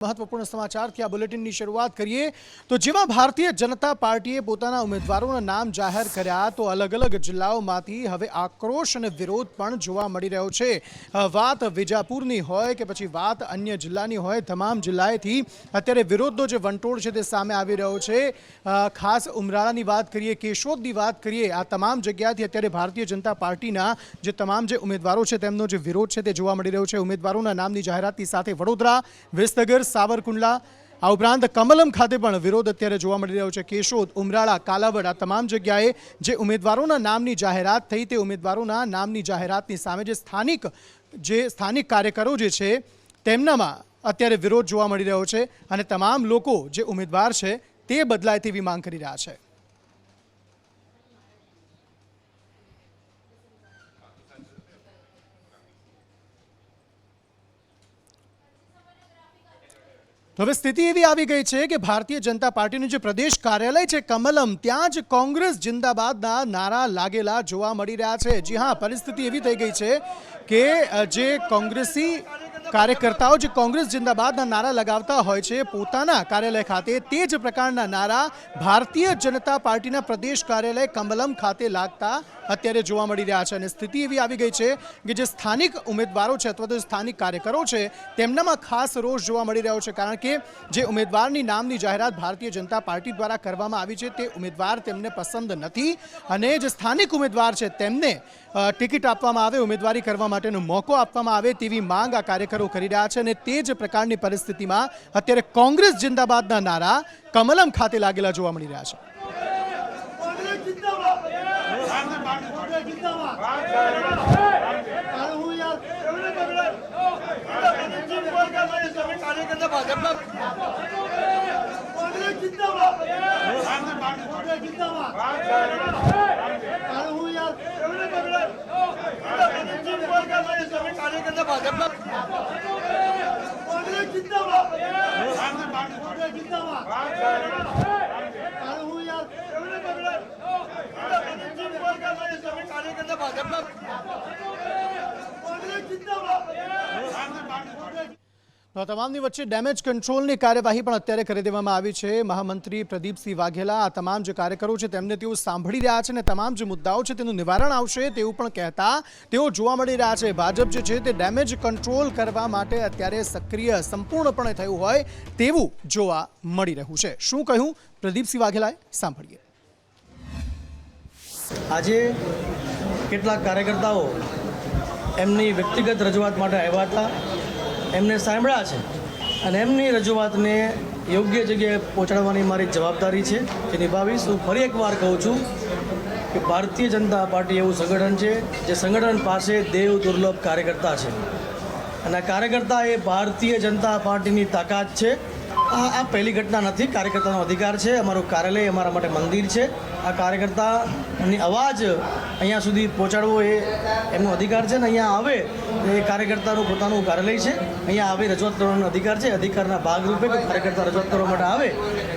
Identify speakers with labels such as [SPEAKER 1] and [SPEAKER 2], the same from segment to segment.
[SPEAKER 1] महत्वपूर्ण समाचार थी आ बुलेटिन की शुरुआत करिए तो जेवा भारतीय जनता पार्टीए पोताना उम्मीदवारों नाम जाहिर कर्या तो अलग अलग जिल्लाओमांथी हवे आक्रोश अने विरोध पण जोवा मळी रह्यो छे। वात विजापुरनी होय के पछी वात अन्य जिल्लानी होय तमाम जिल्लाएथी अत्यारे विरोधनो जे वंटोळ छे ते सामे आवी रह्यो छे। खास उमराळानी वात करिए, केशोदनी वात करिए, आ तमाम जग्याएथी अत्यारे भारतीय जनता पार्टीना जे तमाम जे उम्मीदवारो छे तेमनो जे विरोध छे ते जोवा मळी रह्यो छे। उम्मीदवारोना नामनी जाहेरातनी साथे वडोदरा, विसनगर, सावरकुंडला आ उपरांत कमलम खाते पण विरोध अत्यारे जोवा मळी रह्यो छे। केशोद, उमराळा, कालावड आ तमाम जग्याए जे उम्मीदवारोना नामनी जाहेरात थई ते उम्मीदवारोना नामनी जाहेरातनी सामे जे स्थानिक कार्यकरो जे छे तेमनामां अत्यारे विरोध जोवा मळी रह्यो छे अने तमाम लोको जे उम्मीदवार छे ते बदलाय तेवी मांग करी रह्या छे। तो હવે સ્થિતિ એવી આવી ગઈ છે કે ભારતીય જનતા પાર્ટીનું જે પ્રદેશ કાર્યાલય છે કમલમ ત્યાં જ કોંગ્રેસ જિંદાબાદના નારા લાગેલા જોવા મળી રહ્યા છે। જી હા, પરિસ્થિતિ એવી થઈ ગઈ છે કે જે કોંગ્રેસી કાર્યકર્તાઓ જે કોંગ્રેસ જિંદાબાદના નારા લગાવતા હોય છે પોતાના કાર્યાલય ખાતે તે જ પ્રકારના નારા ભારતીય જનતા પાર્ટીના પ્રદેશ કાર્યાલય કમલમ ખાતે લાગતા અત્યારે જોવા મળી રહ્યા છે। અને સ્થિતિ એવી આવી ગઈ છે કે જે સ્થાનિક ઉમેદવારો છે અથવા તો સ્થાનિક કાર્યકરો છે તેમનામાં ખાસ રોષ જોવા મળી રહ્યો છે, કારણ કે જે ઉમેદવારની નામની જાહેરાત ભારતીય જનતા પાર્ટી દ્વારા કરવામાં આવી છે તે ઉમેદવાર તેમને પસંદ નથી અને જે સ્થાનિક ઉમેદવાર છે તેમને ટિકિટ આપવામાં આવે, ઉમેદવારી કરવા માટેનો મોકો આપવામાં આવે તેવી માંગ આ કાર્યકરો કરી રહ્યા છે। અને તે જ પ્રકારની પરિસ્થિતિમાં અત્યારે કોંગ્રેસ જિંદાબાદના નારા કમલમ ખાતે લાગેલા જોવા મળી રહ્યા છે। तो तमामनी वच्चे डेमेज कंट्रोलनी कार्यवाही पण अत्यारे करी देवामां आवी छे। महामंत्री प्रदीपसिंह वाघेला आ तमाम जे कार्यकरो छे तेमने तेओ सांभळी रह्या छे अने तमाम जे मुद्दाओ छे तेनुं निवारण आवशे तेवुं पण कहेता तेओ जोवा मळी रह्या छे। भाजप जे छे ते डेमेज कंट्रोल करवा माटे अत्यारे सक्रिय संपूर्णपणे थयुं होय तेवुं जोवा मळी रह्युं छे। शुं कह्युं प्रदीपसिंह वाघेलाए सांभळीए।
[SPEAKER 2] આજે કેટલાક કાર્યકર્તાઓ એમની વ્યક્તિગત રજૂઆત માટે આવ્યા હતા, એમને સાંભળ્યા છે અને એમની રજૂઆતને યોગ્ય જગ્યાએ પહોંચાડવાની મારી જવાબદારી છે જે નિભાવીશ। હું ફરી એકવાર કહું છું કે ભારતીય જનતા પાર્ટી એવું સંગઠન છે જે સંગઠન પાસે દેવ દુર્લભ કાર્યકર્તા છે અને આ કાર્યકર્તા એ ભારતીય જનતા પાર્ટીની તાકાત છે। આ પહેલી ઘટના નથી, કાર્યકર્તાનો અધિકાર છે, અમારું કાર્યાલય અમારા માટે મંદિર છે। આ કાર્યકર્તાની અવાજ અહીંયા સુધી પહોંચાડવો એ એમનો અધિકાર છે ને અહીંયા આવે એ કાર્યકર્તાનું પોતાનું કાર્યાલય છે, અહીંયા આવે રજૂઆત કરવાનો અધિકાર છે। અધિકારના ભાગરૂપે કોઈ કાર્યકર્તા રજૂઆત કરવા માટે આવે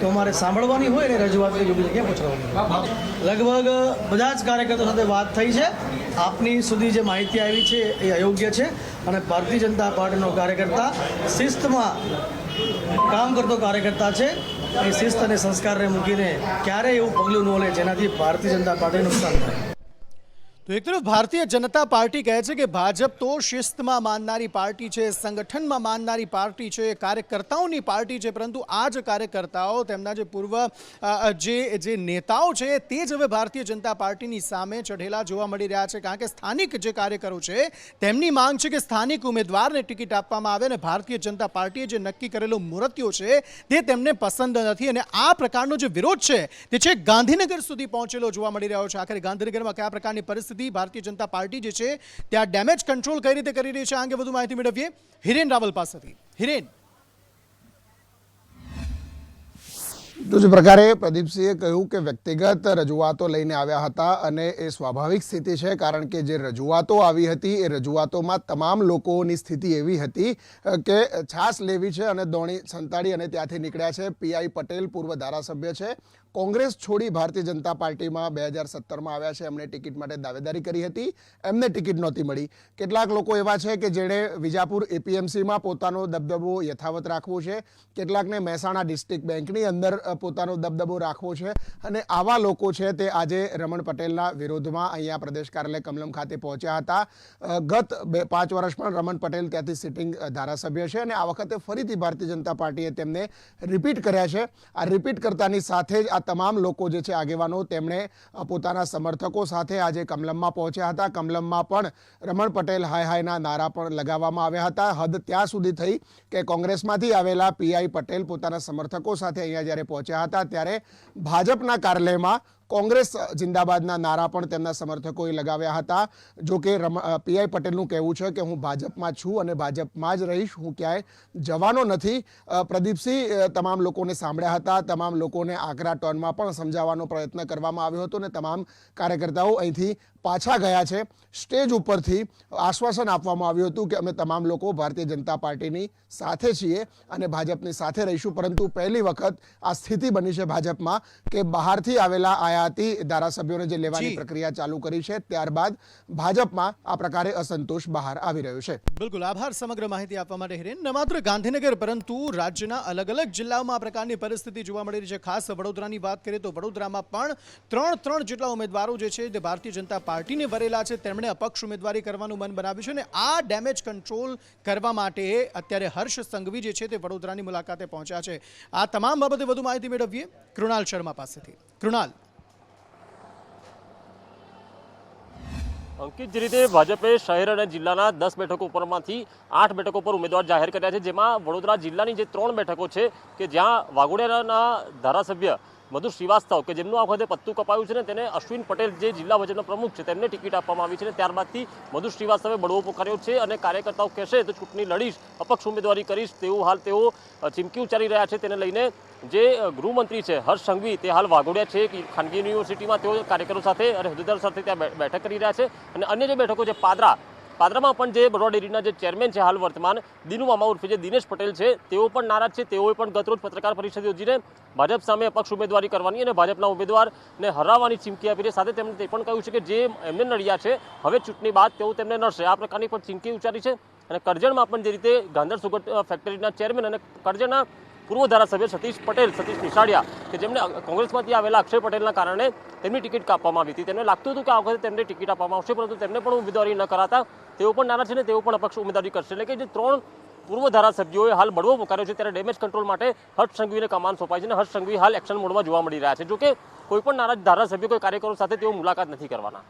[SPEAKER 2] તો અમારે સાંભળવાની હોય અને રજૂઆત યોગ્ય જગ્યાએ પહોંચાડવાની। લગભગ બધા જ કાર્યકર્તાઓ સાથે વાત થઈ છે, આપની સુધી જે માહિતી આવી છે એ અયોગ્ય છે અને ભારતીય જનતા પાર્ટીનો કાર્યકર્તા શિસ્તમાં કામ કરતો કાર્યકર્તા છે। એ શિસ્ત અને સંસ્કારને મૂકીને ક્યારેય એવું પગલું ન લે જેનાથી ભારતીય જનતા પાર્ટીને નુકસાન થાય।
[SPEAKER 1] तो एक तरफ भारतीय जनता पार्टी कहे छे कि भाजप तो शिस्तमां माननारी पार्टी छे, संगठनमां माननारी पार्टी छे, कार्यकर्ताओनी पार्टी छे, परंतु आ ज कार्यकर्ताओ तेमना जे पूर्व जे नेताओ छे ते ज हवे भारतीय जनता पार्टीनी सामे चढ़ेला जोवा मळी रह्या छे, कारण के स्थानिक जे कार्यकरो छे तेमनी मांग छे कि स्थानिक उम्मीदवारने टिकिट आपवामां आवे अने भारतीय जनता पार्टीए जे नक्की करेलो मुहूर्तियो छे ते तेमने पसंद नथी अने आ प्रकारनो जे विरोध छे ते छे गांधीनगर सुधी पहोंचेलो जोवा मळी रह्यो छे। आखिर गांधीनगरमां कया प्रकारनी परिस्थिति भारतीय जनता पार्टी जे छे त्या डेमेज कंट्रोल कई रीते करी रही छे, आ अंगे વધુ માહિતી મેળવીએ हिरेन रावल पासेथी। हिरेन,
[SPEAKER 3] તો જે પ્રકારે પ્રદીપસિંહે કહ્યું કે વ્યક્તિગત રજૂઆતો લઈને આવ્યા હતા અને એ સ્વાભાવિક સ્થિતિ છે, કારણ કે જે રજૂઆતો આવી હતી એ રજૂઆતોમાં તમામ લોકોની સ્થિતિ એવી હતી કે છાસ લેવી છે અને દોણી સંતાડી અને ત્યાંથી નીકળ્યા છે. પીઆઈ પટેલ પૂર્વ ધારાસભ્ય છે, કોંગ્રેસ છોડી ભારતીય જનતા પાર્ટીમાં 2017માં આવ્યા છે. એમણે ટિકિટ માટે દાવેદારી કરી હતી, એમને ટિકિટ નહોતી મળી. કેટલાક લોકો એવા છે કે જેણે વિજાપુર એપીએમસીમાં પોતાનો દબદબો યથાવત રાખવો છે, કેટલાકને મહેસાણા ડિસ્ટ્રિક્ટ બેંકની અંદર પોતાનો દબદબો રાખવો છે, અને આવા લોકો છે તે આજે રમણ પટેલના વિરોધમાં અહીંયા પ્રદેશ કાર્યાલય કમલમ ખાતે પહોંચ્યા હતા. ગત 5 વર્ષ પણ રમણ પટેલ ત્યાંથી સિટિંગ ધારાસભ્ય છે અને આ વખતે ફરીથી ભારતીય જનતા પાર્ટીએ તેમને રિપીટ કર્યા છે. આ રિપીટ કરતાની સાથે જ આ તમામ લોકો જે છે આગેવાનો, તેમણે પોતાના સમર્થકો સાથે આજે કમલમમાં પહોંચ્યા હતા. કમલમમાં પણ રમણ પટેલ હાય હાયના નારા પણ લગાવવામાં આવ્યા હતા. હદ ત્યાં સુધી થઈ કે કોંગ્રેસમાંથી આવેલા પીઆઈ પટેલ પોતાના સમર્થકો સાથે અહીંયા જ્યારે પહોંચ્યા હતા ત્યારે ભાજપના કાર્યાલયમાં કોંગ્રેસ જિંદાબાદના નારા પણ તેમના સમર્થકોએ લગાવ્યા હતા. જો કે પીઆઈ પટેલનું કહેવું છે કે હું ભાજપમાં છું અને ભાજપમાં જ રહીશ, હું ક્યાંય જવાનો નથી. પ્રદીપસિંહ તમામ લોકોને સાંભળ્યા હતા, તમામ લોકોને આકરા ટોનમાં પણ સમજાવવાનો પ્રયત્ન કરવામાં આવ્યો હતો અને તમામ કાર્યકર્તાઓ અહીંથી પાછા ગયા છે. સ્ટેજ ઉપરથી આશ્વાસન આપવામાં આવ્યું હતું કે અમે તમામ લોકો ભારતીય જનતા પાર્ટીની સાથે છીએ અને ભાજપની સાથે રહીશું. પરંતુ પહેલી વખત આ સ્થિતિ બની છે ભાજપમાં કે બહારથી આવેલા આયાતી ધારાસભ્યોને જે લેવાની પ્રક્રિયા ચાલુ કરી છે, ત્યારબાદ ભાજપમાં આ પ્રકારે અસંતોષ બહાર આવી રહ્યો છે.
[SPEAKER 1] બિલકુલ, આભાર સમગ્ર માહિતી આપવા માટે હિરેન. ન માત્ર ગાંધીનગર પરંતુ રાજ્યના અલગ અલગ જિલ્લાઓમાં આ પ્રકારની પરિસ્થિતિ જોવા મળી રહી છે. ખાસ વડોદરાની વાત કરીએ તો વડોદરામાં પણ ત્રણ જેટલા ઉમેદવારો જે છે તે ભારતીય જનતા પાર્ટીને વરેલા છે, તેમણે અપક્ષ ઉમેદવારી કરવાનું મન બનાવ્યું છે અને આ ડેમેજ કંટ્રોલ કરવા માટે અત્યારે હર્ષ સંઘવી જે છે તે વડોદરાની મુલાકાતે પહોંચ્યા છે. આ તમામ બાબતે વધુ માહિતી મેળવીએ કૃણાલ શર્મા પાસેથી. કૃણાલ.
[SPEAKER 4] અંકિત, જે રીતે ભાજપે શહેર અને જિલ્લાના 10 બેઠકો ઉપરમાંથી 8 બેઠકો પર ઉમેદવાર જાહેર કર્યા છે, જેમાં વડોદરા જિલ્લાની જે 3 બેઠકો છે કે જ્યાં વાઘોડિયાના ધારાસભ્ય મધુર શ્રીવાસ્તવ કે જેમનું આ વખતે પત્તું કપાયું છે ને તેને અશ્વિન પટેલ જે જિલ્લા ભાજપના પ્રમુખ છે તેમને ટિકિટ આપવામાં આવી છે અને ત્યારબાદથી મધુર શ્રીવાસ્તવે બળવો પોકાર્યો છે અને કાર્યકર્તાઓ કહેશે તો ચૂંટણી લડીશ, અપક્ષ ઉમેદવારી કરીશ તેવું હાલ તેઓ ચીમકી ઉચ્ચારી રહ્યા છે. તેને લઈને જે ગૃહમંત્રી છે હર્ષ સંઘવી તે હાલ વાઘોડિયા છે, ખાનગી યુનિવર્સિટીમાં તેઓ કાર્યકરો સાથે અને હોદ્દેદારો સાથે ત્યાં બેઠક કરી રહ્યા છે. અને અન્ય જે બેઠકો છે પાદરામાં પણ જે બરોડા ડેરીના જે ચેરમેન છે હાલ વર્તમાન દિનુ મામા ઉર્ફે જે દિનેશ પટેલ છે તેઓ પણ નારાજ છે. તેઓએ પણ ગતરોજ પત્રકાર પરિષદ યોજીને ભાજપ સામે અપક્ષ ઉમેદવારી કરવાની અને ભાજપના ઉમેદવારને હરાવવાની ચીમકી આપી છે. સાથે તેમણે તે પણ કહ્યું છે કે જે એમને નડ્યા છે હવે ચૂંટણી બાદ તેઓ તેમને નડશે, આ પ્રકારની પણ ચીમકી ઉચ્ચારી છે. અને કરજણમાં પણ જે રીતે ગાંધર સુગર ફેક્ટરીના ચેરમેન અને કરજણના પૂર્વ ધારાસભ્ય સતીશ નિશાળિયા કે જેમને કોંગ્રેસમાંથી આવેલા અક્ષય પટેલના કારણે તેમની ટિકિટ કાપવામાં આવી હતી, તેમને લાગતું હતું કે આ વખતે તેમને ટિકિટ આપવામાં આવશે, પરંતુ તેમને પણ ઉમેદવારી ન કરાતા તેઓ પણ નારાજ છે ને તેઓ પણ અપક્ષ ઉમેદવારી કરશે. એટલે કે જે 3 પૂર્વ ધારાસભ્યોએ હાલ બળવો પોકાર્યો છે ત્યારે ડેમેજ કંટ્રોલ માટે હર્ષ સંઘવીને કમાન સોંપાઈ છે અને હર્ષ સંઘવી હાલ એક્શન મોડમાં જોવા મળી રહ્યા છે. જોકે કોઈ પણ નારાજ ધારાસભ્ય કોઈ કાર્યકરો સાથે તેઓ મુલાકાત નથી કરવાના.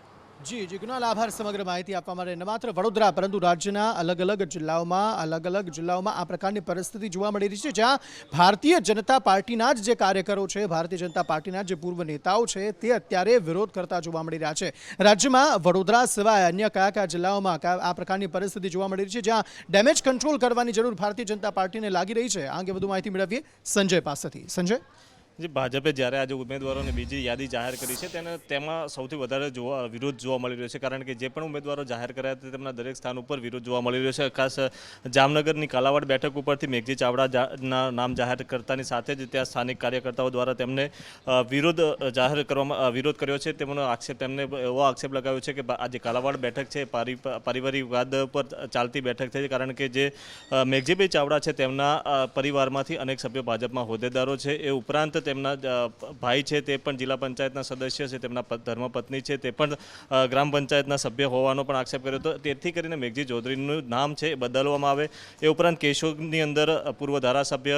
[SPEAKER 1] જી કૃણાલ, આભાર સમગ્ર માહિતી આપવા માટે. ન માત્ર વડોદરા પરંતુ રાજ્યના અલગ અલગ જિલ્લાઓમાં આ પ્રકારની પરિસ્થિતિ જોવા મળી રહી છે, જ્યાં ભારતીય જનતા પાર્ટીના જ જે કાર્યકરો છે, ભારતીય જનતા પાર્ટીના જે પૂર્વ નેતાઓ છે તે અત્યારે વિરોધ કરતા જોવા મળી રહ્યા છે. રાજ્યમાં વડોદરા સિવાય અન્ય કયા જિલ્લાઓમાં આ પ્રકારની પરિસ્થિતિ જોવા મળી રહી છે, જ્યાં ડેમેજ કંટ્રોલ કરવાની જરૂર ભારતીય જનતા પાર્ટીને લાગી રહી છે? આ અંગે વધુ માહિતી મેળવીએ સંજય પાસેથી. સંજય.
[SPEAKER 5] જે ભાજપે જ્યારે આજે ઉમેદવારોની બીજી યાદી જાહેર કરી છે તેમાં સૌથી વધારે વિરોધ જોવા મળી રહ્યો છે, કારણ કે જે પણ ઉમેદવારો જાહેર કર્યા હતા તેમના દરેક સ્થાન ઉપર વિરોધ જોવા મળી રહ્યો છે. ખાસ જામનગરની કાલાવાડ બેઠક ઉપરથી મેઘજી ચાવડાના નામ જાહેર કરતાની સાથે જ ત્યાં સ્થાનિક કાર્યકર્તાઓ દ્વારા તેમને વિરોધ કર્યો છે. તેમને એવો આક્ષેપ લગાવ્યો છે કે આ જે કાલાવાડ બેઠક છે પારિવારિક વાદ પર ચાલતી બેઠક છે, કારણ કે જે મેઘજીભાઈ ચાવડા છે તેમના પરિવારમાંથી અનેક સભ્યો ભાજપમાં હોદ્દેદારો છે. એ ઉપરાંત તેમના ભાઈ છે તે પણ જિલ્લા પંચાયતના સદસ્ય છે, તેમના ધર્મપત્ની છે તે પણ ગ્રામ પંચાયતના સભ્ય હોવાનો પણ આક્ષેપ કર્યો હતો. તેથી કરીને મેઘજી ચૌધરીનું નામ છે એ બદલવામાં આવે. એ ઉપરાંત કેશોદની અંદર પૂર્વ ધારાસભ્ય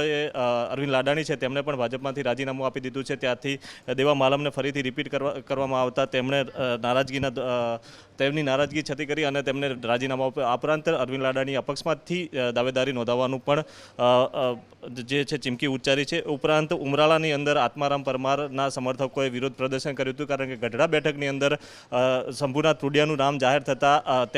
[SPEAKER 5] અરવિંદ લાડાણી છે તેમણે પણ ભાજપમાંથી રાજીનામું આપી દીધું છે. ત્યાંથી દેવા માલમને ફરીથી રિપીટ કરવામાં આવતા તેમની નારાજગી છતી કરી અને તેમને રાજીનામું આપ્યું. આ ઉપરાંત અરવિંદ લાડાણી અપક્ષમાંથી દાવેદારી નોંધાવવાનું પણ જે છે ચીમકી ઉચ્ચારી છે. ઉપરાંત ઉમરાળાની અંદર આત્મારામ પરમારના સમર્થકોએ વિરોધ પ્રદર્શન કર્યું હતું, કારણ કે ગઢડા બેઠકની અંદર શંભુનાથ ટુડિયાનું નામ જાહેર થતાં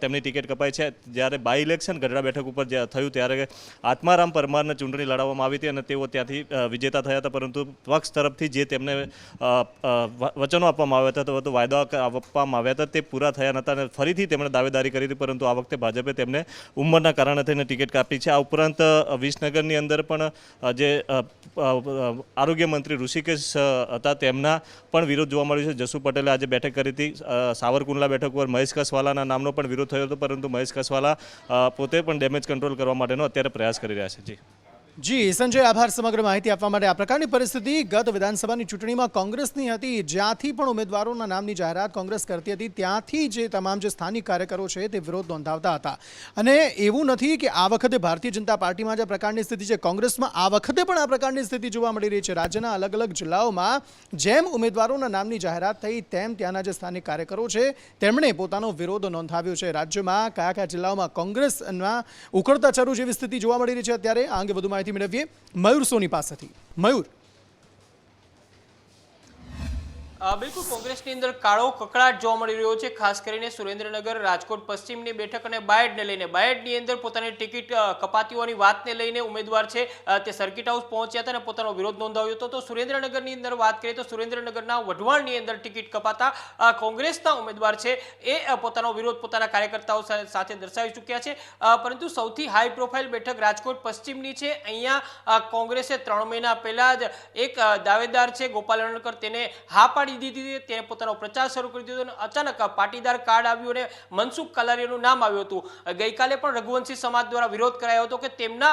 [SPEAKER 5] તેમની ટિકિટ કપાઈ છે. જ્યારે બાય ઇલેક્શન ગઢડા બેઠક ઉપર થયું ત્યારે આત્મારામ પરમારને ચૂંટણી લડાવવામાં આવી હતી અને તેઓ ત્યાંથી વિજેતા થયા હતા, પરંતુ પક્ષ તરફથી જે તેમને વચનો આપવામાં આવ્યા હતા તો વાયદા આપવામાં આવ્યા હતા તે પૂરા થયા નહોતા અને ફરીથી તેમણે દાવેદારી કરી હતી, પરંતુ આ વખતે ભાજપે તેમને ઉંમરના કારણે થઈને ટિકિટ કાપી છે. આ ઉપરાંત વિસનગરની અંદર પણ જે આરોગ્ય મંત્રી ઋષિકેશ હતા તેમના પણ વિરોધ જોવા મળ્યો છે. જસુ પટેલે આજે બેઠક કરી હતી. સાવરકુંડલા બેઠક પર મહેશ કસવાલાના નામનો પણ વિરોધ થયો હતો, પરંતુ મહેશ કસવાલા પોતે પણ ડેમેજ કંટ્રોલ કરવા માટેનો અત્યારે પ્રયાસ કરી રહ્યા છે.
[SPEAKER 1] જી સંજય, આભાર સમગ્ર માહિતી આપવા માટે. આ પ્રકારની પરિસ્થિતિ ગત વિધાનસભાની ચૂંટણીમાં કોંગ્રેસની હતી, જ્યાંથી પણ ઉમેદવારોના નામની જાહેરાત કોંગ્રેસ કરતી હતી ત્યાંથી જે તમામ જે સ્થાનિક કાર્યકરો છે તે વિરોધ નોંધાવતા હતા. અને એવું નથી કે આ વખતે ભારતીય જનતા પાર્ટીમાં જે પ્રકારની સ્થિતિ છે, કોંગ્રેસમાં આ વખતે પણ આ પ્રકારની સ્થિતિ જોવા મળી રહી છે. રાજ્યના અલગ અલગ જિલ્લાઓમાં જેમ ઉમેદવારોના નામની જાહેરાત થઈ તેમ ત્યાંના જે સ્થાનિક કાર્યકરો છે તેમણે પોતાનો વિરોધ નોંધાવ્યો છે. રાજ્યમાં કયા કયા જિલ્લાઓમાં કોંગ્રેસના ઉકળતા ચરુ જેવી સ્થિતિ જોવા મળી રહી છે અત્યારે, આ અંગે વધુ માહિતી મેળવીએ મયુર સોની પાસેથી. મયુર,
[SPEAKER 6] બિલકુલ કોંગ્રેસની અંદર કાળો કકળાટ જોવા મળી રહ્યો છે, ખાસ કરીને સુરેન્દ્રનગર, રાજકોટ પશ્ચિમની બેઠક અને બાયડને લઈને. બાયડની અંદર પોતાની ટિકિટ કપાતી હોવાની વાતને લઈને ઉમેદવાર છે તે સર્કિટ હાઉસ પહોંચ્યા હતા અને પોતાનો વિરોધ નોંધાવ્યો હતો. તો સુરેન્દ્રનગરની અંદર વાત કરીએ તો સુરેન્દ્રનગરના વઢવાણની અંદર ટિકિટ કપાતા કોંગ્રેસના ઉમેદવાર છે એ પોતાનો વિરોધ પોતાના કાર્યકર્તાઓ સાથે દર્શાવી ચૂક્યા છે. પરંતુ સૌથી હાઈ પ્રોફાઇલ બેઠક રાજકોટ પશ્ચિમની છે. અહીંયા કોંગ્રેસે 3 મહિના પહેલા જ એક દાવેદાર છે ગોપાલ અણકર, તેને હા પાડી દીધી. તેને પોતાનો પ્રચાર શરૂ કરી દીધો અને અચાનક પાટીદાર કાર્ડ આવ્યું અને મનસુખ કલારીયાનું નામ આવ્યું હતું. ગઈકાલે પણ રઘુવંશી સમાજ દ્વારા વિરોધ કરાયો હતો કે તેમના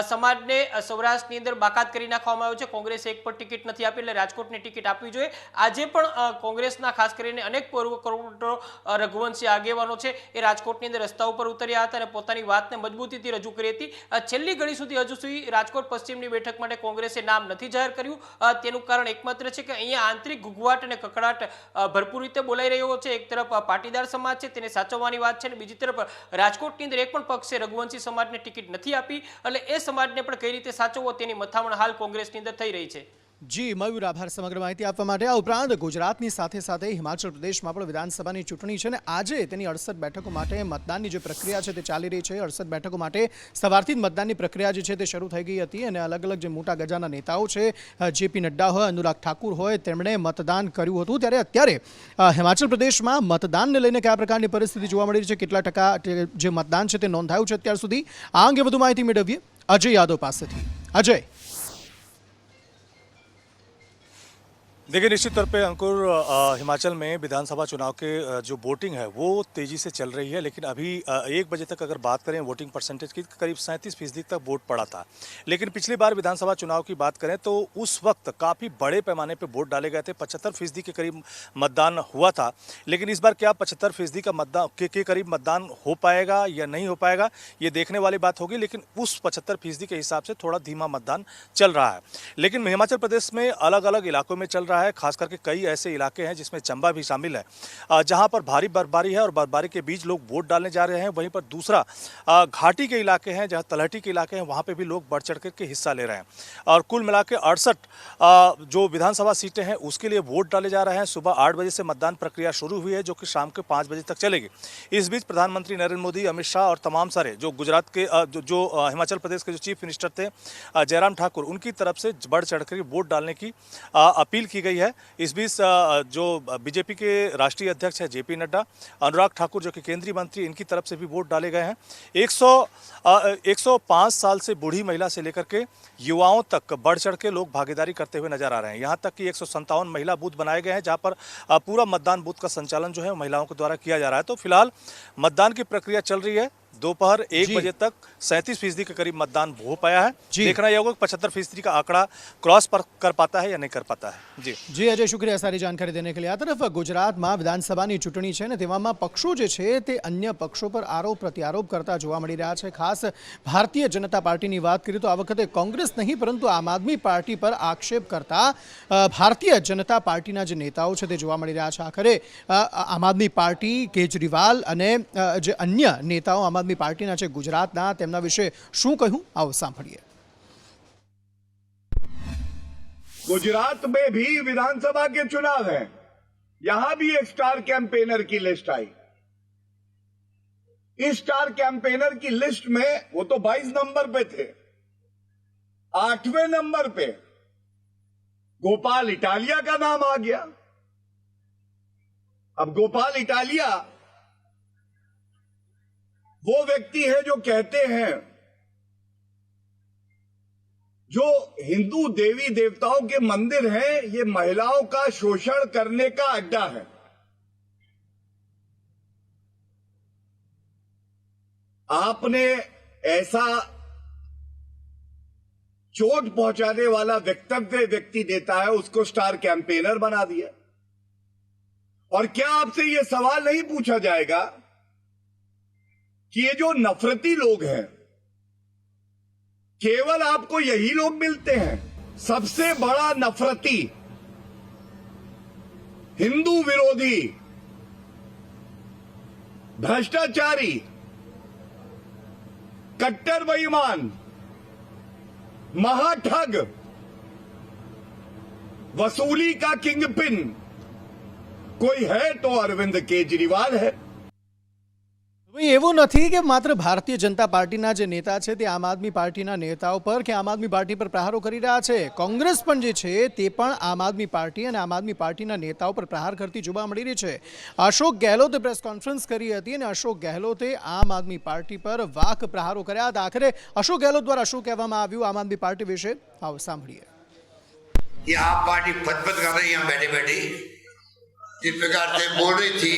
[SPEAKER 6] સમાજને સૌરાષ્ટ્રની અંદર બાકાત કરી નાખવામાં આવ્યો છે. કોંગ્રેસે એક પણ ટિકિટ નથી આપી, એટલે રાજકોટની ટિકિટ આપવી જોઈએ. આજે પણ કોંગ્રેસના ખાસ કરીને અનેક પૂર્વ રઘુવંશી આગેવાનો છે એ રાજકોટની અંદર રસ્તા ઉપર ઉતર્યા હતા અને પોતાની વાતને મજબૂતીથી રજૂ કરી હતી. છેલ્લી ઘડી સુધી હજુ સુધી રાજકોટ પશ્ચિમની બેઠક માટે કોંગ્રેસે નામ નથી જાહેર કર્યું. તેનું કારણ એકમાત્ર છે કે અહીંયા આંતરિક ગુગવાટ અને કકડાટ ભરપૂર રીતે બોલાઈ રહ્યો છે. એક તરફ પાટીદાર સમાજ છે તેને સાચવવાની વાત છે અને બીજી તરફ રાજકોટની અંદર એક પણ પક્ષે રઘુવંશી સમાજને ટિકિટ નથી આપી, એટલે એ સમાજને પણ કઈ રીતે સાચવવો તેની મથામણ હાલ કોંગ્રેસની અંદર થઈ રહી છે.
[SPEAKER 1] જી મયુર, આભાર સમગ્ર માહિતી આપવા માટે. આ ઉપરાંત ગુજરાતની સાથે સાથે હિમાચલ પ્રદેશમાં પણ વિધાનસભાની ચૂંટણી છે અને આજે તેની 68 બેઠકો માટે મતદાનની જે પ્રક્રિયા છે તે ચાલી રહી છે. 68 બેઠકો માટે સવારથી જ મતદાનની પ્રક્રિયા જે છે તે શરૂ થઈ ગઈ હતી અને અલગ અલગ જે મોટા ગજાના નેતાઓ છે, જેપી નડ્ડા હોય, અનુરાગ ઠાકુર હોય, તેમણે મતદાન કર્યું હતું. ત્યારે અત્યારે હિમાચલ પ્રદેશમાં મતદાનને લઈને કયા પ્રકારની પરિસ્થિતિ જોવા મળી રહી છે, કેટલા ટકા જે મતદાન છે તે નોંધાયું છે અત્યાર સુધી, આ અંગે વધુ માહિતી મેળવીએ અજય યાદવ पासेથી. अजय,
[SPEAKER 7] देखिए, निश्चित तौर पे अंकुर, हिमाचल में विधानसभा चुनाव के जो वोटिंग है वो तेज़ी से चल रही है, लेकिन अभी 1 बजे तक अगर बात करें वोटिंग परसेंटेज की, करीब 37% तक वोट पड़ा था. लेकिन पिछली बार विधानसभा चुनाव की बात करें तो उस वक्त काफ़ी बड़े पैमाने पे वोट डाले गए थे. 75% के करीब मतदान हुआ था. लेकिन इस बार क्या 75% का मतदान के करीब मतदान हो पाएगा या नहीं हो पाएगा, ये देखने वाली बात होगी. लेकिन उस 75% के हिसाब से थोड़ा धीमा मतदान चल रहा है. लेकिन हिमाचल प्रदेश में अलग अलग इलाकों में चल रहा है. खास करके कई ऐसे इलाके हैं जिसमें चंबा भी शामिल है, जहां पर भारी बर्फबारी है और बर्फबारी के बीच लोग वोट डालने जा रहे हैं. वहीं पर दूसरा घाटी के इलाके हैं, जहां तलहटी के इलाके हैं, वहां पे भी लोग बढ़ चढ़ करके हिस्सा ले रहे हैं. और कुल मिला के 68 जो विधानसभा सीटें हैं उसके लिए वोट डाले जा रहे हैं. सुबह 8 बजे से मतदान प्रक्रिया शुरू हुई है, जो कि शाम के 5 बजे तक चलेगी. इस बीच प्रधानमंत्री नरेंद्र मोदी, अमित शाह और तमाम सारे जो गुजरात के जो हिमाचल प्रदेश के जो चीफ मिनिस्टर थे जयराम ठाकुर, उनकी तरफ से बढ़ चढ़ कर वोट डालने की अपील की गई है. इस बीच जो बीजेपी के राष्ट्रीय अध्यक्ष है जेपी नड्डा, अनुराग ठाकुर जो कि केंद्रीय मंत्री, इनकी तरफ से भी वोट डाले गए हैं. 105 साल से बूढ़ी महिला से लेकर के युवाओं तक बढ़ चढ़ के लोग भागीदारी करते हुए नजर आ रहे हैं. यहाँ तक कि 157 महिला बूथ बनाए गए हैं, जहाँ पर पूरा मतदान बूथ का संचालन जो है महिलाओं के द्वारा किया जा रहा है. तो फिलहाल मतदान की प्रक्रिया चल रही है. दोपहर 1 बजे तक 37% के करीब मतदान हो पाया है. देखना यह होगा कि 75% का आंकड़ा क्रॉस पर कर पाता है या नहीं कर पाता है.
[SPEAKER 1] जी अजय, शुक्रिया सारी जानकारी देने के लिए. आ तरफ ગુજરાતમાં વિધાનસભાની ચૂંટણી છે ને તેવામાં પક્ષો જે છે તે અન્ય પક્ષો પર આરોપ પ્રત્યારોપ કરતા જોવા મળી રહ્યા છે. ખાસ ભારતીય જનતા પાર્ટીની વાત કરીએ તો આ વખતે કોંગ્રેસ નહીં પરંતુ આમ આદમી પાર્ટી પર આક્ષેપ કરતા ભારતીય જનતા પાર્ટીના જે નેતાઓ છે તે જોવા મળી રહ્યા છે. આખરે આમ આદમી પાર્ટી, કેજરીવાલ અને જે અન્ય નેતાઓ આમ આદમી પાર્ટીના છે ગુજરાતના, તેમના વિશે શું કહ્યું આવો સાંભળીએ.
[SPEAKER 8] गुजरात में भी विधानसभा के चुनाव हैं, यहां भी एक स्टार कैंपेनर की लिस्ट आई। इस स्टार कैंपेनर की लिस्ट में वो तो 22 नंबर पे थे, 8वें नंबर पे गोपाल इटालिया का नाम आ गया। अब गोपाल इटालिया वो व्यक्ति है जो कहते हैं जो हिंदू देवी देवताओं के मंदिर हैं ये महिलाओं का शोषण करने का अड्डा है। आपने ऐसा चोट पहुंचाने वाला वक्तव्य व्यक्ति देता है उसको स्टार कैंपेनर बना दिया। और क्या आपसे यह सवाल नहीं पूछा जाएगा कि ये जो नफरती लोग हैं केवल आपको यही लोग मिलते हैं? सबसे बड़ा नफरती, हिंदू विरोधी, भ्रष्टाचारी, कट्टर बेईमान, महाठग, वसूली का किंगपिन कोई है तो अरविंद केजरीवाल है।
[SPEAKER 1] એવું નથી કે માત્ર ભારતીય જનતા પાર્ટીના જે નેતા છે તે આમ આદમી પાર્ટીના નેતાઓ પર કે આમ આદમી પાર્ટી પર પ્રહારો કરી રહ્યા છે, કોંગ્રેસ પણ જે છે તે પણ આમ આદમી પાર્ટી અને આમ આદમી પાર્ટીના નેતાઓ પર પ્રહાર કરતી જોવા મળી રહી છે। અશોક ગેહલોતે પ્રેસ કોન્ફરન્સ કરી હતી અને અશોક ગેહલોતે આમ આદમી પાર્ટી પર વાક પ્રહારો કર્યા હતા। આખરે અશોક ગેહલોત દ્વારા શું કહેવામાં આવ્યું આમ આદમી પાર્ટી વિશે, આવો સાંભળીએ।
[SPEAKER 9] ये आप पार्टी फतफत कर रही है बैठे बैठे, जिस प्रकार से बोल रही थी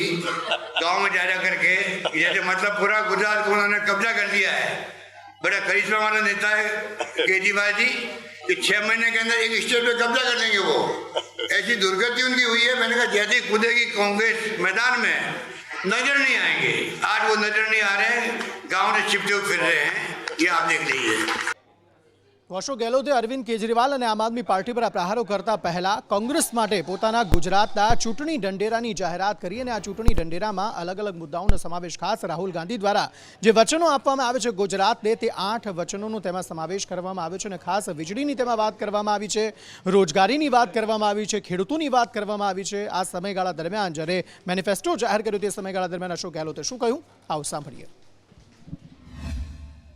[SPEAKER 9] गांव में जा करके, जैसे मतलब पूरा गुजरात को उन्होंने कब्जा कर लिया है। बड़ा करिश्मा वाला नेता है केजरीवाल जी, कि 6 महीने के अंदर एक स्टेट पे कब्जा कर लेंगे वो। ऐसी दुर्गति उनकी हुई है। मैंने कहा जैसे कूदेगी कांग्रेस मैदान में नजर नहीं आएंगे। आज वो नजर नहीं आ रहे हैं, गाँव से छिपते हुए फिर रहे हैं, ये आप देख लीजिए।
[SPEAKER 1] અશોક ગેહલોતે અરવિંદ કેજરીવાલ અને આમ આદમી પાર્ટી પર આ પ્રહારો કરતા પહેલા કોંગ્રેસ માટે પોતાના ગુજરાતના ચૂંટણી ઢંઢેરાની જાહેરાત કરી અને આ ચૂંટણી ઢંઢેરામાં અલગ અલગ મુદ્દાઓનો સમાવેશ ખાસ રાહુલ ગાંધી દ્વારા જે વચનો આપવામાં આવે છે ગુજરાતને તે 8 વચનોનો તેમાં સમાવેશ કરવામાં આવ્યો છે અને ખાસ વીજળીની તેમાં વાત કરવામાં આવી છે, રોજગારીની વાત કરવામાં આવી છે, ખેડૂતોની વાત કરવામાં આવી છે। આ સમયગાળા દરમિયાન જ્યારે મેનિફેસ્ટો જાહેર કર્યો તે સમયગાળા દરમિયાન અશોક ગેહલોતે શું કહ્યું, આવો સાંભળીએ।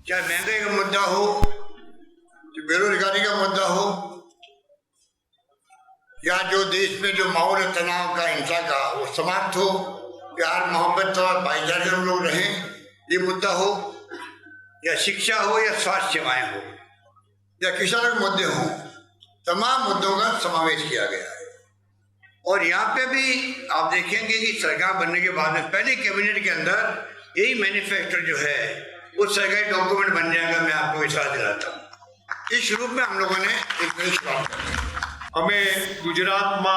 [SPEAKER 9] चाहे महंगाई का मुद्दा हो, बेरोजगारी का मुद्दा हो, या जो देश में जो माहौल है तनाव का, हिंसा का, वो समाप्त हो, प्यार मोहब्बत और भाईचारे में लोग रहें, ये मुद्दा हो, या शिक्षा हो, या स्वास्थ्य सेवाएं हो, या किसानों के मुद्दे हों, तमाम मुद्दों का समावेश किया गया है। और यहाँ पे भी आप देखेंगे कि सरकार बनने के बाद में पहले कैबिनेट के अंदर यही मैनिफेस्टो जो है वो सरकारी डॉक्यूमेंट बन जाएगा। मैं आपको विश्वास दिलाता हूँ। इस रूप में हम लोगों ने एक नई शुरुआत की।
[SPEAKER 10] અમે ગુજરાતમાં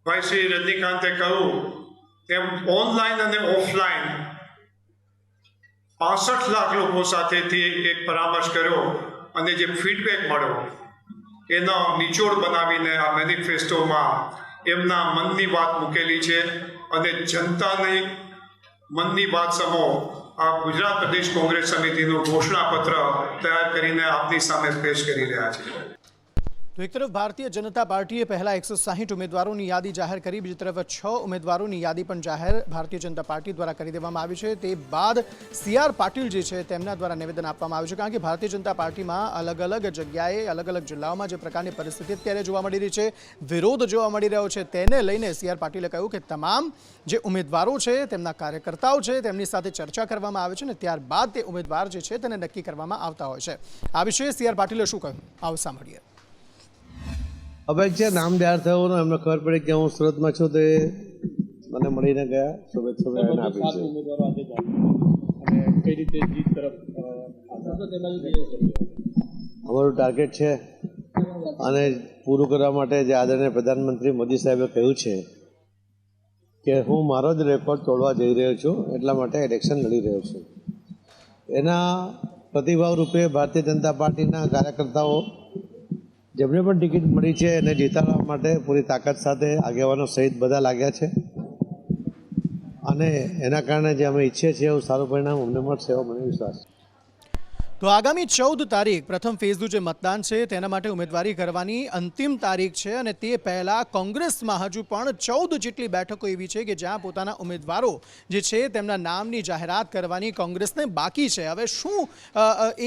[SPEAKER 10] ભાઈ શ્રી રજનીકાંતે કહ્યું તેમ ઓનલાઈન અને ઓફલાઈન 65 લાખ લોકો સાથેથી એક પરામર્શ કર્યો અને જે ફીડબેક મળ્યો એનો નિચોડ બનાવીને આ મેનિફેસ્ટોમાં એમના મનની વાત મૂકેલી છે અને જનતાની મનની વાત સમો આ ગુજરાત પ્રદેશ કોંગ્રેસ સમિતિનું ઘોષણાપત્ર તૈયાર કરીને આપની સામે પેશ કરી રહ્યા છે।
[SPEAKER 1] તો એક તરફ ભારતીય જનતા પાર્ટીએ પહેલા 160 ઉમેદવારોની યાદી જાહેર કરી, બીજી તરફ 6 ઉમેદવારોની યાદી પણ જાહેર ભારતીય જનતા પાર્ટી દ્વારા કરી દેવામાં આવી છે। તે બાદ CR પાટીલ જે છે તેમના દ્વારા નિવેદન આપવામાં આવ્યું છે, કારણ કે ભારતીય જનતા પાર્ટીમાં અલગ અલગ જગ્યાએ અલગ અલગ જિલ્લાઓમાં જે પ્રકારની પરિસ્થિતિ અત્યારે જોવા મળી રહી છે, વિરોધ જોવા મળી રહ્યો છે, તેને લઈને CR પાટીલે કહ્યું કે તમામ જે ઉમેદવારો છે તેમના કાર્યકર્તાઓ છે તેમની સાથે ચર્ચા કરવામાં આવે છે અને ત્યારબાદ તે ઉમેદવાર જે છે તેને નક્કી કરવામાં આવતા હોય છે। આ વિશે CR પાટીલે શું કહ્યું, આવો સાંભળીએ।
[SPEAKER 11] હવે જે નામ જાહેર થયો ને એમને ખબર પડી કે હું સુરતમાં છું તો એ મને મળીને ગયા, શુભેચ્છા આપી છે। અમારું ટાર્ગેટ છે અને પૂરું કરવા માટે જે આદરણીય પ્રધાનમંત્રી મોદી સાહેબે કહ્યું છે કે હું મારો જ રેકોર્ડ તોડવા જઈ રહ્યો છું, એટલા માટે ઇલેક્શન લડી રહ્યો છું। એના પ્રતિભાવ રૂપે ભારતીય જનતા પાર્ટીના કાર્યકર્તાઓ જેમને પણ ટિકિટ મળી છે એને જીતાડવા માટે પૂરી તાકાત સાથે આગેવાનો સહિત બધા લાગ્યા છે અને એના કારણે જે અમે ઈચ્છીએ છીએ એવું સારું પરિણામ અમને મળશે એવો મને વિશ્વાસ છે।
[SPEAKER 1] તો આગામી 14 તારીખ પ્રથમ ફેઝનું જે મતદાન છે તેના માટે ઉમેદવારી કરવાની અંતિમ તારીખ છે અને તે પહેલાં કોંગ્રેસમાં હજુ પણ 14 જેટલી બેઠકો એવી છે કે જ્યાં પોતાના ઉમેદવારો જે છે તેમના નામની જાહેરાત કરવાની કોંગ્રેસને બાકી છે. હવે શું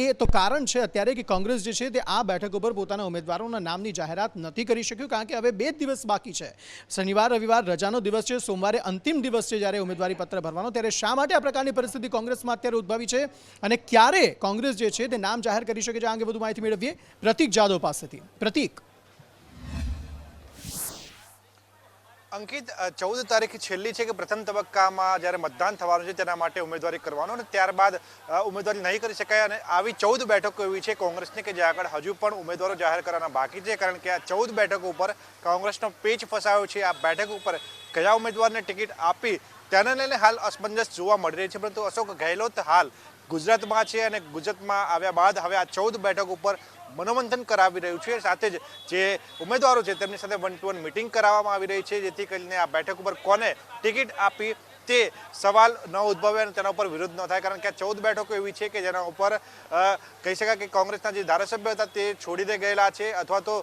[SPEAKER 1] એ તો કારણ છે અત્યારે કે કોંગ્રેસ જે છે તે આ બેઠકો પર પોતાના ઉમેદવારોના નામની જાહેરાત નથી કરી શક્યું, કારણ કે હવે 2 દિવસ બાકી છે. શનિવાર રવિવાર રજાનો દિવસ છે, સોમવારે અંતિમ દિવસ છે જ્યારે ઉમેદવારી પત્ર ભરવાનો. ત્યારે શા માટે આ પ્રકારની પરિસ્થિતિ કોંગ્રેસમાં અત્યારે ઉદ્ભવી છે અને ક્યારે કોંગ્રેસ જે છે તે નામ જાહેર કરી શકે છે, આ અંગે વધુ માહિતી મેળવીએ પ્રતીક જાદવ પાસેથી. પ્રતીક.
[SPEAKER 12] અંકિત, 14 તારીખ છેલ્લી છે કે પ્રથમ તબક્કામાં જ્યારે મતદાન થવાનું છે તેના માટે ઉમેદવારી કરવાનો અને ત્યારબાદ ઉમેદવારી નહીં કરી શકાય અને આવી 14 બેઠકો એવી છે કોંગ્રેસની કે જ્યાં આગળ હજુ પણ ઉમેદવારો જાહેર કરવાના બાકી છે, કારણ કે આ 14 બેઠકો ઉપર કોંગ્રેસનો પેચ ફસાયો છે. આ બેઠક ઉપર કયા ઉમેદવારને ટિકિટ આપી તેને લઈને હાલ અસમંજસ જોવા મળી રહી છે, પરંતુ અશોક ગેહલોત હાલ ગુજરાતમાં છે અને ગુજરાતમાં આવ્યા બાદ હવે આ 14 બેઠક ઉપર મનોમંથન કરાવી રહ્યું છે. સાથે જ જે ઉમેદવારો છે તેમની સાથે 1-to-1 મિટિંગ કરાવવામાં આવી રહી છે, જેથી કરીને આ બેઠક ઉપર કોને ટિકિટ આપી તે સવાલ ન ઉદ્ભવે અને તેના ઉપર વિરોધ ન થાય, કારણ કે આ 14 બેઠકો એવી છે કે જેના ઉપર કહી શકાય કે કોંગ્રેસના જે ધારાસભ્ય હતા તે છોડીને ગયેલા છે અથવા તો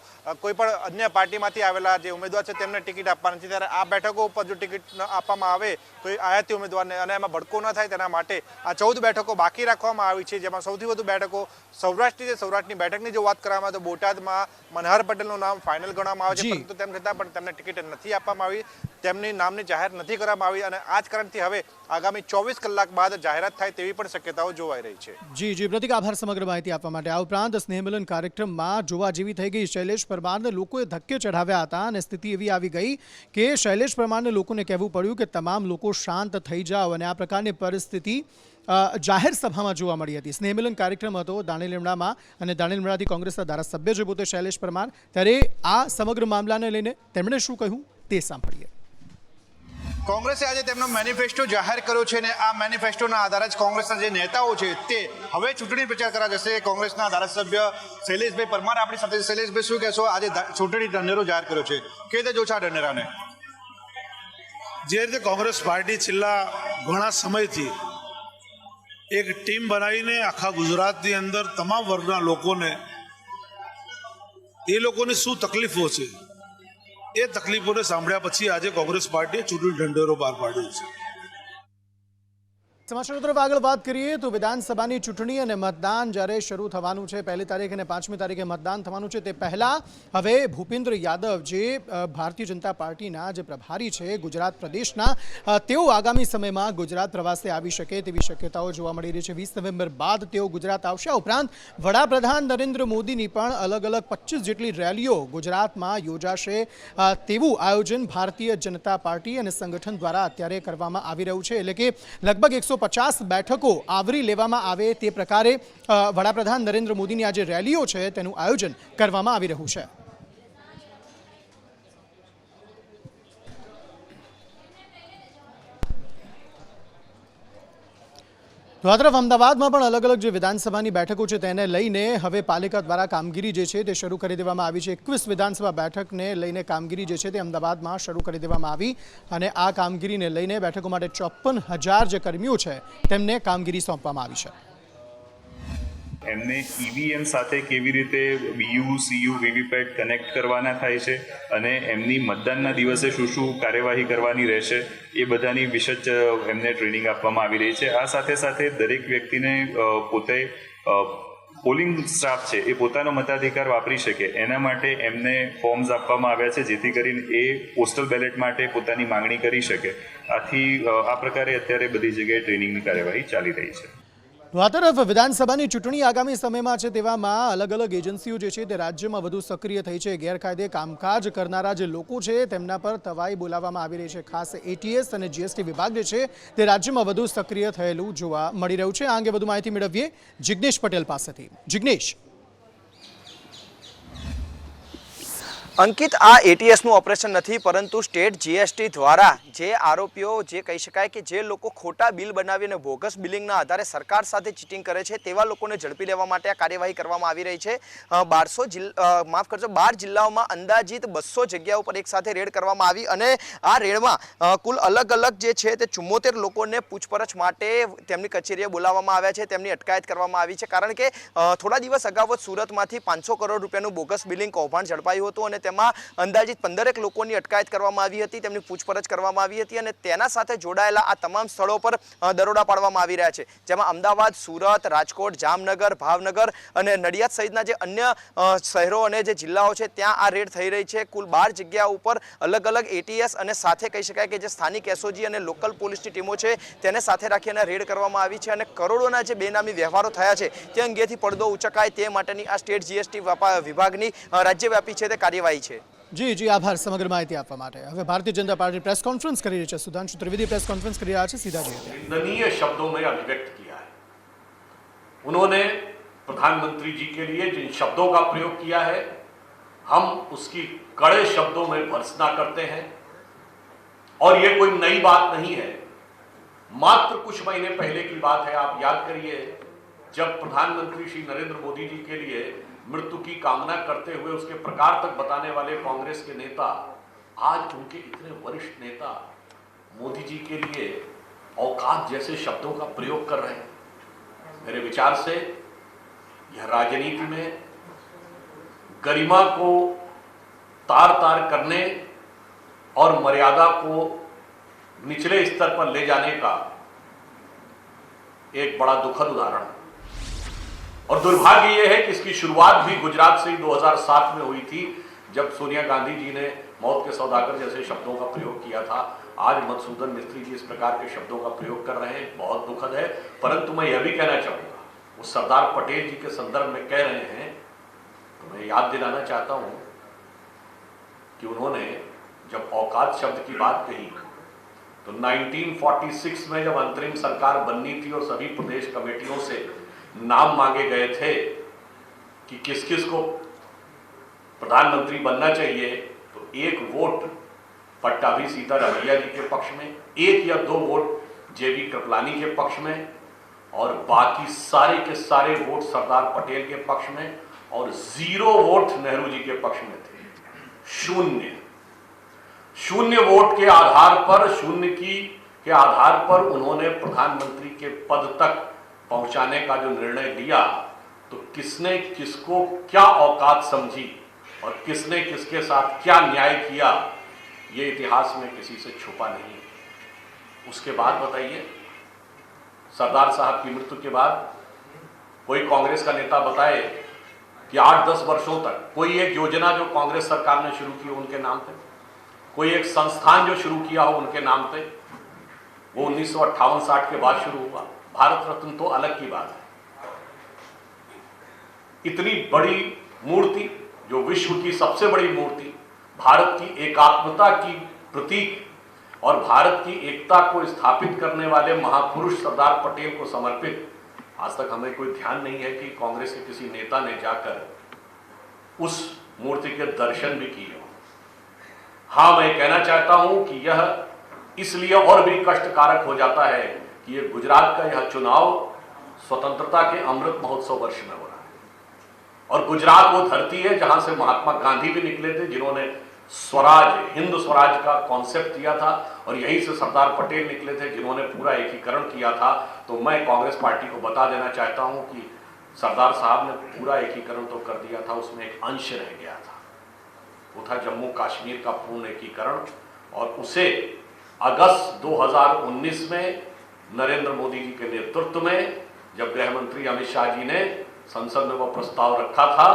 [SPEAKER 12] કોઈ પણ અન્ય પાર્ટીમાંથી આવેલા જે ઉમેદવાર છે તેમને ટિકિટ આપવાની છે. ત્યારે આ બેઠકો ઉપર જો ટિકિટ ન આપવામાં આવે તો આયાતી ઉમેદવારને અને એમાં ભડકો ન થાય તેના માટે આ 14 બેઠકો બાકી રાખવામાં આવી છે, જેમાં સૌથી વધુ બેઠકો સૌરાષ્ટ્રની છે. સૌરાષ્ટ્રની બેઠકની જો વાત કરવામાં આવે તો બોટાદમાં મનહર પટેલનું નામ ફાઇનલ ગણવામાં આવે છે, પરંતુ તેમ છતાં પણ તેમને ટિકિટ નથી આપવામાં આવી, તેમની નામની જાહેર નથી કરવામાં આવી અને આ જ કારણથી હવે આગામી 24 કલાક બાદ જાહેરાત થાય તેવી પણ શક્યતાઓ જોવાઈ રહી છે.
[SPEAKER 1] જી પ્રતીક, આભાર સમગ્ર માહિતી આપવા માટે. આ ઉપરાંત સ્નેહમિલન કાર્યક્રમમાં જોવા જેવી થઈ ગઈ શૈલેષ પરમારને લોકોએ ધક્કે ચઢાવ્યા હતા અને સ્થિતિ એવી આવી ગઈ કે શૈલેષ પરમારને લોકોને કહેવું પડ્યું કે તમામ લોકો શાંત થઈ જાઓ અને આ પ્રકારની પરિસ્થિતિ જાહેર સભામાં જોવા મળી હતી. સ્નેહમિલન કાર્યક્રમ હતો દાણીલીમડામાં અને દાણીલીમડાથી કોંગ્રેસના ધારાસભ્ય છે પોતે શૈલેષ પરમાર. ત્યારે આ સમગ્ર મામલાને લઈને તેમણે શું કહ્યું તે સાંભળીએ.
[SPEAKER 12] કોંગ્રેસે આજે તેમનો મેનિફેસ્ટો જાહેર કર્યો છે અને આ મેનિફેસ્ટોના આધારે જ કોંગ્રેસના જે નેતાઓ છે તે હવે ચૂંટણી પ્રચાર કરવા જશે. કોંગ્રેસના ધારાસભ્ય શૈલેષભાઈ પરમાર આપણી સાથે. શૈલેષભાઈ, શું કહેશો? આજે ચૂંટણી ઢંઢેરો જાહેર કર્યો છે, કેવી રીતે જોશો આ ઢંઢેરાને?
[SPEAKER 13] જે રીતે કોંગ્રેસ પાર્ટી છેલ્લા ઘણા સમયથી એક ટીમ બનાવીને આખા ગુજરાતની અંદર તમામ વર્ગના લોકોને એ લોકોની શું તકલીફો છે એ તકલીફોને સાંભળ્યા પછી આજે કોંગ્રેસ પાર્ટીએ ચૂંટણી ઢંઢેરો બહાર પાડ્યો છે.
[SPEAKER 1] સમાચારો તરફ આગળ વાત કરીએ તો વિધાનસભાની ચૂંટણી અને મતદાન જ્યારે શરૂ થવાનું છે, 1 તારીખ અને 5મી તારીખે મતદાન થવાનું છે, તે પહેલાં હવે ભૂપેન્દ્ર યાદવ જે ભારતીય જનતા પાર્ટીના જે પ્રભારી છે ગુજરાત પ્રદેશના, તેઓ આગામી સમયમાં ગુજરાત પ્રવાસે આવી શકે તેવી શક્યતાઓ જોવા મળી રહી છે. 20 નવેમ્બર બાદ તેઓ ગુજરાત આવશે. આ ઉપરાંત વડાપ્રધાન નરેન્દ્ર મોદીની પણ અલગ અલગ 25 જેટલી રેલીઓ ગુજરાતમાં યોજાશે તેવું આયોજન ભારતીય જનતા પાર્ટી અને સંગઠન દ્વારા અત્યારે કરવામાં આવી રહ્યું છે. એટલે કે લગભગ 150 બેઠકો આવરી લેવામાં આવે તે પ્રકારે વડાપ્રધાન નરેન્દ્ર મોદીની આ જે રેલીઓ છે તેનું આયોજન કરવામાં આવી રહ્યું છે. તો આ તરફ અમદાવાદમાં પણ અલગ અલગ જે વિધાનસભાની બેઠકો છે તેને લઈને હવે પાલિકા દ્વારા કામગીરી જે છે તે શરૂ કરી દેવામાં આવી છે. 21 વિધાનસભા બેઠકને લઈને કામગીરી જે છે તે અમદાવાદમાં શરૂ કરી દેવામાં આવી અને આ કામગીરીને લઈને બેઠકો માટે 54,000 જે કર્મીઓ છે તેમને કામગીરી સોંપવામાં આવી છે.
[SPEAKER 14] એમને ઈવીએમ સાથે કેવી રીતે બીયુ સીયુ વીવીપેટ કનેક્ટ કરવાના થાય છે અને એમની મતદાનના દિવસે શું શું કાર્યવાહી કરવાની રહેશે એ બધાની વિશેષ એમને ટ્રેનિંગ આપવામાં આવી રહી છે. આ સાથે સાથે દરેક વ્યક્તિને પોતે પોલિંગ સ્ટાફ છે એ પોતાનો મતાધિકાર વાપરી શકે એના માટે એમને ફોર્મ્સ આપવામાં આવ્યા છે, જેથી કરીને એ પોસ્ટલ બેલેટ માટે પોતાની માંગણી કરી શકે. આથી આ પ્રકારે અત્યારે બધી જગ્યાએ ટ્રેનિંગની કાર્યવાહી ચાલી રહી છે.
[SPEAKER 1] તો આ તરફ વિધાનસભાની ચૂંટણી આગામી સમયમાં છે, તેવામાં અલગ અલગ એજન્સીઓ જે છે તે રાજ્યમાં વધુ સક્રિય થઈ છે. ગેરકાયદે કામકાજ કરનારા જે લોકો છે તેમના પર તવાઈ બોલાવવામાં આવી રહી છે. ખાસ એટીએસ અને જીએસટી વિભાગ જે છે તે રાજ્યમાં વધુ સક્રિય થયેલું જોવા મળી રહ્યું છે. આ અંગે વધુ માહિતી મેળવીએ જિગ્નેશ પટેલ પાસેથી. જિગ્નેશ.
[SPEAKER 15] અંકિત, આ એટીએસનું ઓપરેશન નથી, પરંતુ સ્ટેટ જીએસટી દ્વારા જે આરોપીઓ જે કહી શકાય કે જે લોકો ખોટા બિલ બનાવીને બોગસ બિલિંગના આધારે સરકાર સાથે ચીટિંગ કરે છે તેવા લોકોને ઝડપી લેવા માટે આ કાર્યવાહી કરવામાં આવી રહી છે. 12 જિલ્લાઓમાં અંદાજિત 200 જગ્યાઓ પર એક સાથે રેડ કરવામાં આવી અને આ રેડમાં કુલ અલગ અલગ જે છે તે 74 લોકોને પૂછપરછ માટે તેમની કચેરીએ બોલાવવામાં આવ્યા છે, તેમની અટકાયત કરવામાં આવી છે. કારણ કે થોડા દિવસ અગાઉ જ સુરતમાંથી 500 કરોડ રૂપિયાનું બોગસ બિલિંગ કૌભાંડ ઝડપાયું હતું અને તેમાં અંદાજિત 15 લોકોની અટકાયત કરવામાં આવી હતી, તેમની પૂછપરછ કરવામાં આવી હતી અને તેના સાથે જોડાયેલા આ તમામ સ્થળો પર દરોડા પાડવામાં આવી રહ્યા છે, જેમાં અમદાવાદ, સુરત, રાજકોટ, જામનગર, ભાવનગર અને નડિયાદ સહિતના જે અન્ય શહેરો અને જે જિલ્લાઓ છે ત્યાં આ રેડ થઈ રહી છે. કુલ 12 જગ્યા ઉપર અલગ અલગ એટીએસ અને સાથે કહી શકાય કે જે સ્થાનિક એસઓજી અને લોકલ પોલીસની ટીમો છે તેને સાથે રાખીને રેડ કરવામાં આવી છે અને કરોડોના જે બેનામી વ્યવહારો થયા છે તે અંગેથી પડદો ઉચકાય તે માટેની આ સ્ટેટ જીએસટી વિભાગની રાજ્યવ્યાપી છે તે કાર્યવાહી છે.
[SPEAKER 1] જી આભાર સમગ્ર માહિતી આપવા માટે. હવે ભારતીય જનતા પાર્ટી પ્रेस कॉन्फ्रेंस કરી રહી છે. સુધાંશુ ત્રિવેદી प्रेस कॉन्फ्रेंस કરી રહ્યા છે. सीधा जी
[SPEAKER 16] निंदनीय शब्दों में अभिव्यक्त किया है. उन्होंने प्रधानमंत्री जी के लिए जिन शब्दों का प्रयोग किया है हम उसकी कड़े शब्दों में भर्त्सना करते हैं और ये कोई नई बात नहीं है. मात्र कुछ महीने पहले की बात है. आप याद करिए जब प्रधानमंत्री श्री नरेंद्र मोदी जी के लिए मृत्यु की कामना करते हुए उसके प्रकार तक बताने वाले कांग्रेस के नेता आज उनके इतने वरिष्ठ नेता मोदी जी के लिए औकात जैसे शब्दों का प्रयोग कर रहे हैं. मेरे विचार से यह राजनीति में गरिमा को तार तार करने और मर्यादा को निचले स्तर पर ले जाने का एक बड़ा दुखद उदाहरण है. और दुर्भाग्य यह है कि इसकी शुरुआत भी गुजरात से ही 2007 में हुई थी, जब सोनिया गांधी जी ने मौत के सौदागर जैसे शब्दों का प्रयोग किया था. आज मधुसूदन मिस्त्री जी इस प्रकार के शब्दों का प्रयोग कर रहे हैं, बहुत दुखद है. परंतु मैं यह भी कहना चाहूंगा, वो सरदार पटेल जी के संदर्भ में कह रहे हैं तो मैं याद दिलाना चाहता हूं कि उन्होंने जब औकात शब्द की बात कही तो 1946 में जब अंतरिम सरकार बननी थी और सभी प्रदेश कमेटियों से नाम मांगे गए थे कि किस किस को प्रधानमंत्री बनना चाहिए, तो 1 वोट पट्टाभी सीतारमैया जी के पक्ष में, 1 या 2 वोट जेबी कृपलानी के पक्ष में और बाकी सारे के सारे वोट सरदार पटेल के पक्ष में और 0 वोट नेहरू जी के पक्ष में थे. शून्य वोट के आधार पर, के आधार पर उन्होंने प्रधानमंत्री के पद तक पहुंचाने का जो निर्णय लिया, तो किसने किसको क्या औकात समझी और किसने किसके साथ क्या न्याय किया, ये इतिहास में किसी से छुपा नहीं. उसके बाद बताइए, सरदार साहब की मृत्यु के बाद कोई कांग्रेस का नेता बताए कि 8-10 वर्षों तक कोई एक योजना जो कांग्रेस सरकार ने शुरू की उनके नाम पे, कोई एक संस्थान जो शुरू किया हो उनके नाम पे, वो 1958-60 के बाद शुरू हुआ. भारत रत्न तो अलग की बात है. इतनी बड़ी मूर्ति, जो विश्व की सबसे बड़ी मूर्ति, भारत की एकात्मता की प्रतीक और भारत की एकता को स्थापित करने वाले महापुरुष सरदार पटेल को समर्पित, आज तक हमें कोई ध्यान नहीं है कि कांग्रेस के किसी नेता ने जाकर उस मूर्ति के दर्शन भी किए हो. हाँ, मैं कहना चाहता हूं कि यह इसलिए और भी कष्टकारक हो जाता है कि ये गुजरात का यह चुनाव स्वतंत्रता के अमृत महोत्सव वर्ष में हो रहा है और गुजरात वो धरती है जहां से महात्मा गांधी भी निकले थे, जिन्होंने स्वराज, हिंद स्वराज का कॉन्सेप्ट दिया था और यहीं से सरदार पटेल निकले थे जिन्होंने पूरा एकीकरण किया था. तो मैं कांग्रेस पार्टी को बता देना चाहता हूं कि सरदार साहब ने पूरा एकीकरण तो कर दिया था, उसमें एक अंश रह गया था, वो था जम्मू कश्मीर का पूर्ण एकीकरण. और उसे अगस्त 2019 में नरेंद्र मोदी जी के नेतृत्व में जब गृह मंत्री अमित शाह जी ने संसद में वो प्रस्ताव रखा था,